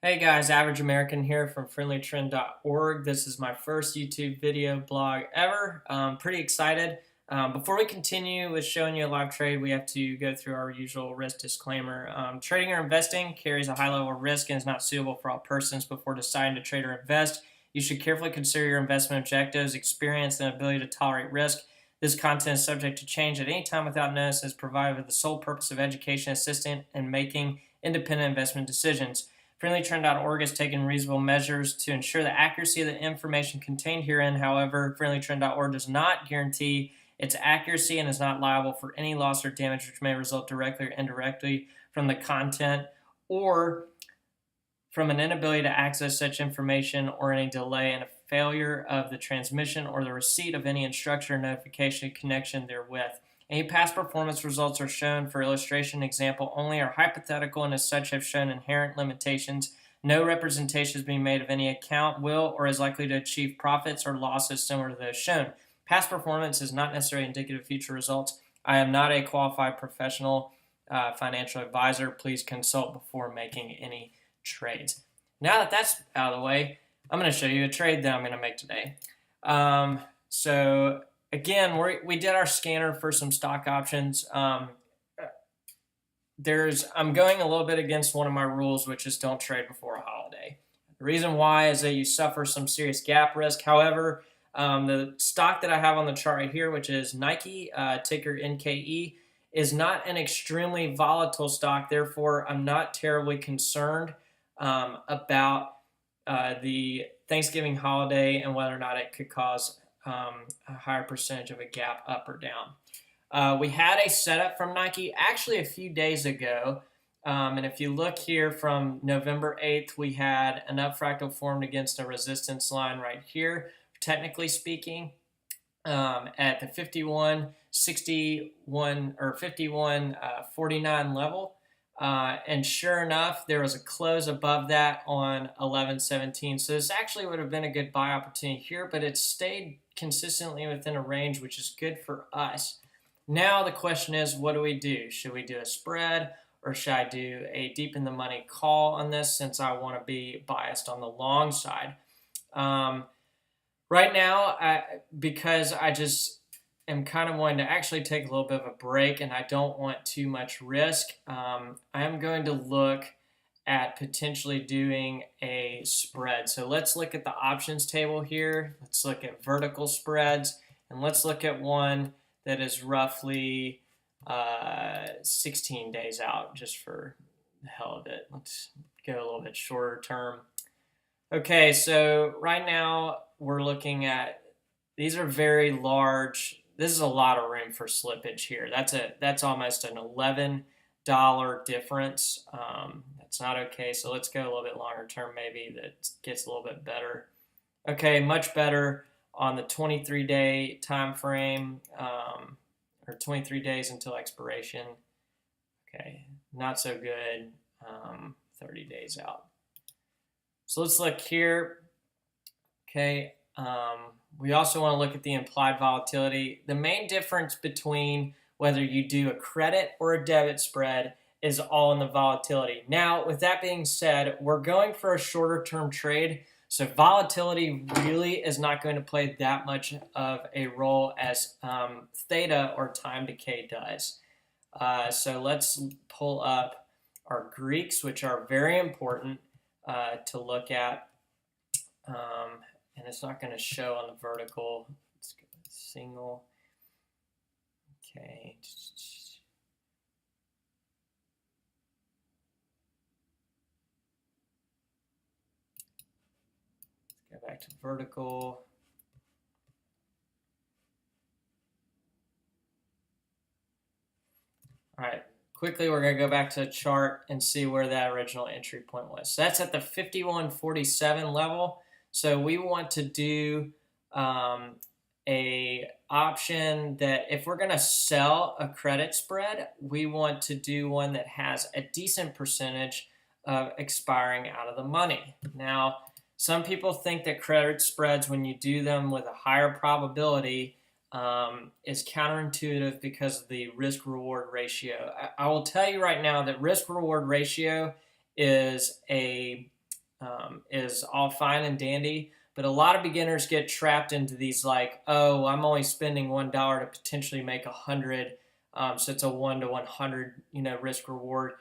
Hey guys, Average American here from friendlytrend.org. This is my first YouTube video blog ever. Pretty excited. Before we continue with showing you a live trade, we have to go through our usual risk disclaimer. Trading or investing carries a high level of risk and is not suitable for all persons. Before deciding to trade or invest, you should carefully consider your investment objectives, experience, and ability to tolerate risk. This content is subject to change at any time without notice and is provided with the sole purpose of education, assistance, and making independent investment decisions. FriendlyTrend.org has taken reasonable measures to ensure the accuracy of the information contained herein. However, FriendlyTrend.org does not guarantee its accuracy and is not liable for any loss or damage which may result directly or indirectly from the content or from an inability to access such information or any delay in a failure of the transmission or the receipt of any instruction or notification in connection therewith. Any past performance results are shown for illustration example only, are hypothetical, and as such have shown inherent limitations. No representation is being made of any account will or is likely to achieve profits or losses similar to those shown. Past performance is not necessarily indicative of future results. I am not a qualified professional financial advisor. Please consult before making any trades. Now that that's out of the way, I'm going to show you a trade that I'm going to make today. So again, we did our scanner for some stock options. I'm going a little bit against one of my rules, which is don't trade before a holiday. The reason why is that you suffer some serious gap risk. However, the stock that I have on the chart right here, which is Nike, ticker NKE, is not an extremely volatile stock. Therefore, I'm not terribly concerned about the Thanksgiving holiday and whether or not it could cause a higher percentage of a gap up or down. We had a setup from Nike actually a few days ago. And if you look here from November 8th, we had an up fractal formed against a resistance line right here, technically speaking, at the 51.61 or 51.49 level. And sure enough, there was a close above that on 11.17. So this actually would have been a good buy opportunity here, but it stayed consistently within a range, which is good for us. Now the question is, what do we do? Should we do a spread or should I do a deep in the money call on this since I want to be biased on the long side? Right now, because I just am kind of wanting to actually take a little bit of a break and I don't want too much risk, I am going to look at potentially doing a spread. So let's look at the options table here. Let's look at vertical spreads, and let's look at one that is roughly 16 days out, just for the hell of it. Let's go a little bit shorter term. Okay, so right now we're looking at, these are very large. This is a lot of room for slippage here. That's almost an $11 difference. That's not okay. So let's go a little bit longer term, maybe that gets a little bit better. Okay, much better on the 23-day time frame, or 23 days until expiration. Okay, not so good. 30 days out. So let's look here. Okay, we also want to look at the implied volatility. The main difference between whether you do a credit or a debit spread is all in the volatility. Now, with that being said, we're going for a shorter term trade, so volatility really is not going to play that much of a role as theta or time decay does. So let's pull up our Greeks, which are very important to look at. And it's not going to show on the vertical. Let's go single. Okay. Let's go back to vertical. All right. Quickly, we're going to go back to the chart and see where that original entry point was. So that's at the 51.47 level. So we want to do a option that if we're going to sell a credit spread, we want to do one that has a decent percentage of expiring out of the money. Now, some people think that credit spreads, when you do them with a higher probability, is counterintuitive because of the risk-reward ratio. I will tell you right now that risk-reward ratio is a is all fine and dandy. But a lot of beginners get trapped into these like, oh, I'm only spending $1 to potentially make 100, so it's a 1 to 100, risk reward.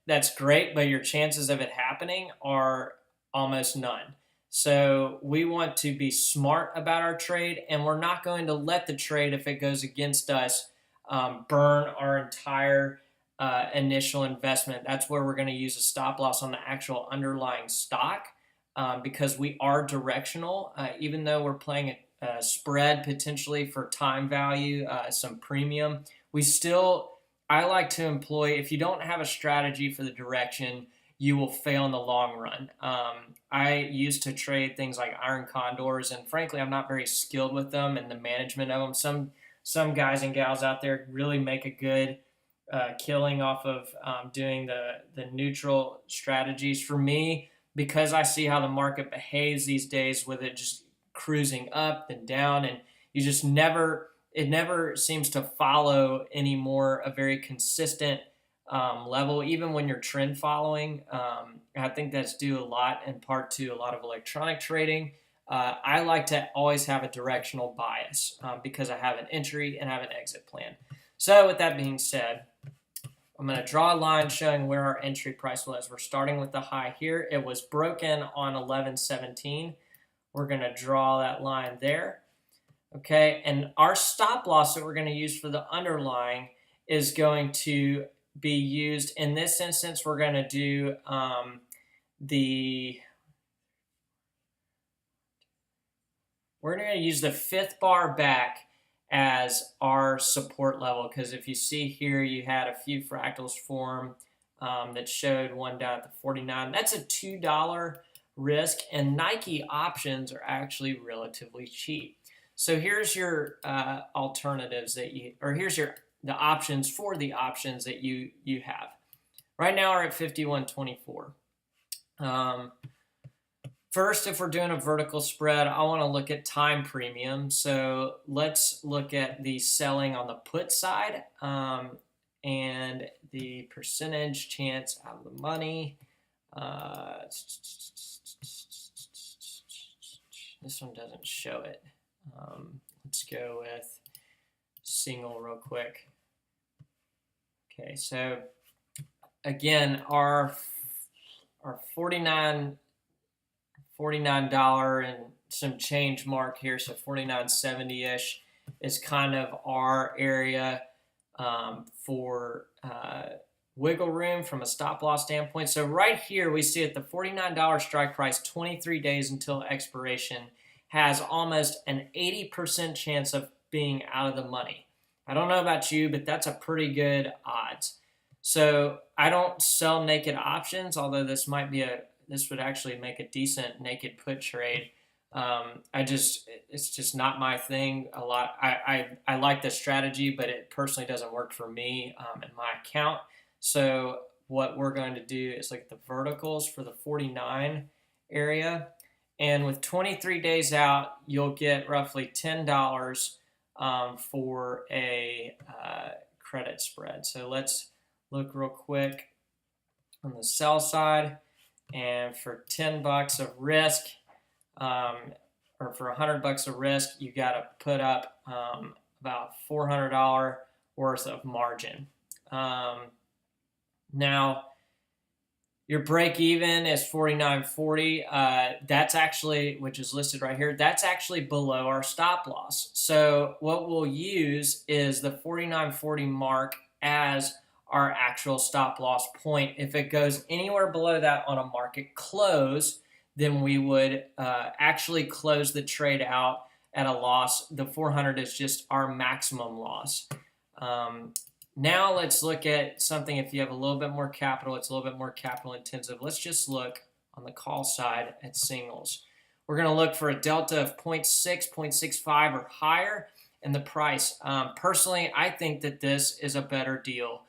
That's great, but your chances of it happening are almost none. So we want to be smart about our trade, and we're not going to let the trade, if it goes against us, burn our entire initial investment. That's where we're going to use a stop loss on the actual underlying stock, because we are directional. Even though we're playing a spread potentially for time value, some premium, I like to employ, if you don't have a strategy for the direction, you will fail in the long run. I used to trade things like iron condors, and frankly, I'm not very skilled with them and the management of them. Some guys and gals out there really make a good killing off of doing the neutral strategies. For me, because I see how the market behaves these days, with it just cruising up and down, and you just it never seems to follow anymore a very consistent level, even when you're trend following. I think that's due a lot in part to a lot of electronic trading. I like to always have a directional bias because I have an entry and have an exit plan. So with that being said, I'm going to draw a line showing where our entry price was. We're starting with the high here. It was broken on 11/17. We're going to draw that line there. Okay, and our stop loss that we're going to use for the underlying is going to be used. In this instance, we're going to do we're going to use the 5th bar back as our support level, because if you see here, you had a few fractals form that showed one down at the 49. That's a $2 risk, and Nike options are actually relatively cheap. So here's your alternatives here's the options for the options that you have. Right now are at 51.24. First, if we're doing a vertical spread, I want to look at time premium. So let's look at the selling on the put side and the percentage chance out of the money. This one doesn't show it. Let's go with single real quick. Okay, so again, our $49 and some change mark here, so 49.70-ish is kind of our area for wiggle room from a stop loss standpoint. So right here we see at the $49 strike price, 23 days until expiration, has almost an 80% chance of being out of the money. I don't know about you, but that's a pretty good odds. So I don't sell naked options, although this would actually make a decent naked put trade. It's just not my thing. I like the strategy, but it personally doesn't work for me in my account. So what we're going to do is look at the verticals for the 49 area. And with 23 days out, you'll get roughly $10 for a credit spread. So let's look real quick on the sell side. And for $10 of risk, or for $100 of risk, you got to put up about $400 worth of margin. Now, your break even is 49.40. That's actually, which is listed right here, that's actually below our stop loss. So what we'll use is the 49.40 mark as our actual stop loss point. If it goes anywhere below that on a market close, then we would actually close the trade out at a loss. The 400 is just our maximum loss. Now let's look at something. If you have a little bit more capital, it's a little bit more capital intensive. Let's just look on the call side at singles. We're going to look for a delta of 0.6, 0.65 or higher in the price. Personally, I think that this is a better deal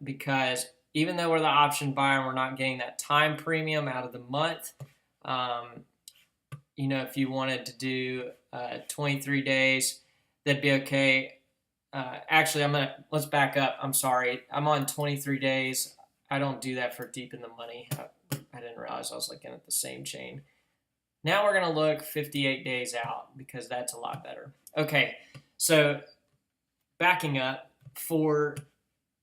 because even though we're the option buyer and we're not getting that time premium out of the month, if you wanted to do 23 days, that'd be okay. Actually, let's back up. I'm sorry. I'm on 23 days. I don't do that for deep in the money. I I didn't realize I was looking at the same chain. Now we're going to look 58 days out because that's a lot better. Okay, so backing up, for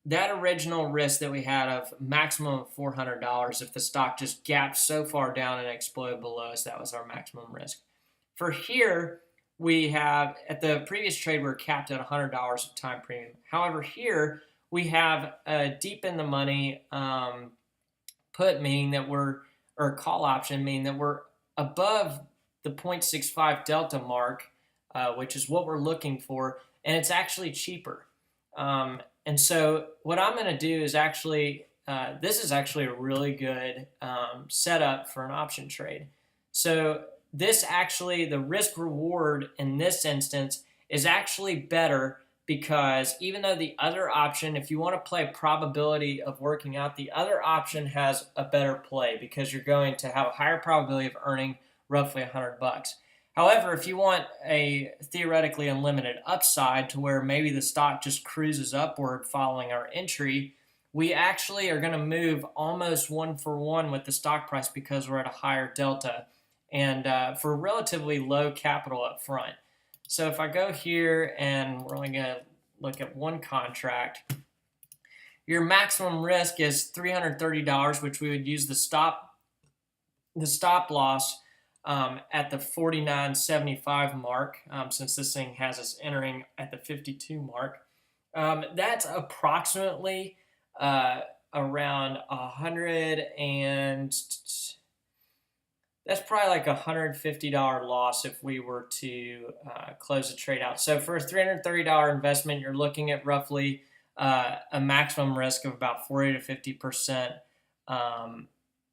that original risk that we had of maximum of $400, if the stock just gapped so far down and exploded below us, that was our maximum risk. For here, we have, at the previous trade, we were capped at $100 of time premium. However, here we have a deep in the money put, meaning that or call option, meaning that we're above the 0.65 delta mark, which is what we're looking for, and it's actually cheaper. And so what I'm going to do is actually, this is actually a really good setup for an option trade. So this actually, the risk reward in this instance is actually better, because even though the other option, if you want to play probability of working out, the other option has a better play because you're going to have a higher probability of earning roughly $100. However, if you want a theoretically unlimited upside to where maybe the stock just cruises upward following our entry, we actually are going to move almost 1-for-1 with the stock price because we're at a higher delta and for relatively low capital up front. So if I go here and we're only going to look at one contract, your maximum risk is $330, which we would use the stop loss at the 49.75 mark, since this thing has us entering at the 52 mark. That's approximately around that's probably like $150 loss if we were to close the trade out. So for a $330 investment, you're looking at roughly a maximum risk of about 40 to 50%,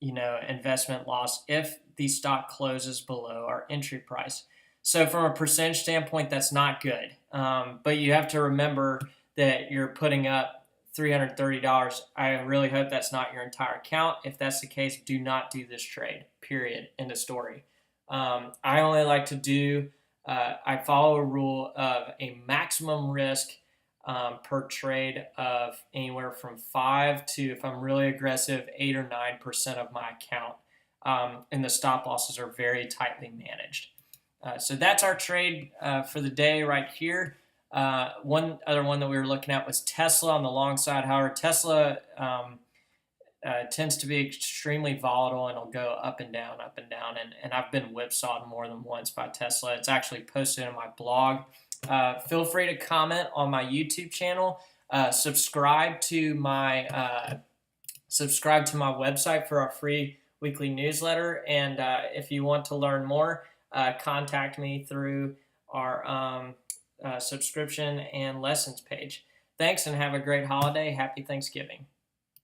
investment loss if the stock closes below our entry price. So from a percentage standpoint, that's not good. But you have to remember that you're putting up $330. I really hope that's not your entire account. If that's the case, do not do this trade, period, end of story. I only like to do, I follow a rule of a maximum risk per trade of anywhere from 5 to, if I'm really aggressive, 8 or 9% of my account. And the stop losses are very tightly managed. So that's our trade for the day right here. One other one that we were looking at was Tesla on the long side. However, Tesla tends to be extremely volatile and it'll go up and down, and I've been whipsawed more than once by Tesla. It's actually posted in my blog. Feel free to comment on my YouTube channel. Subscribe to my website for our free weekly newsletter. And if you want to learn more, contact me through our subscription and lessons page. Thanks and have a great holiday. Happy Thanksgiving.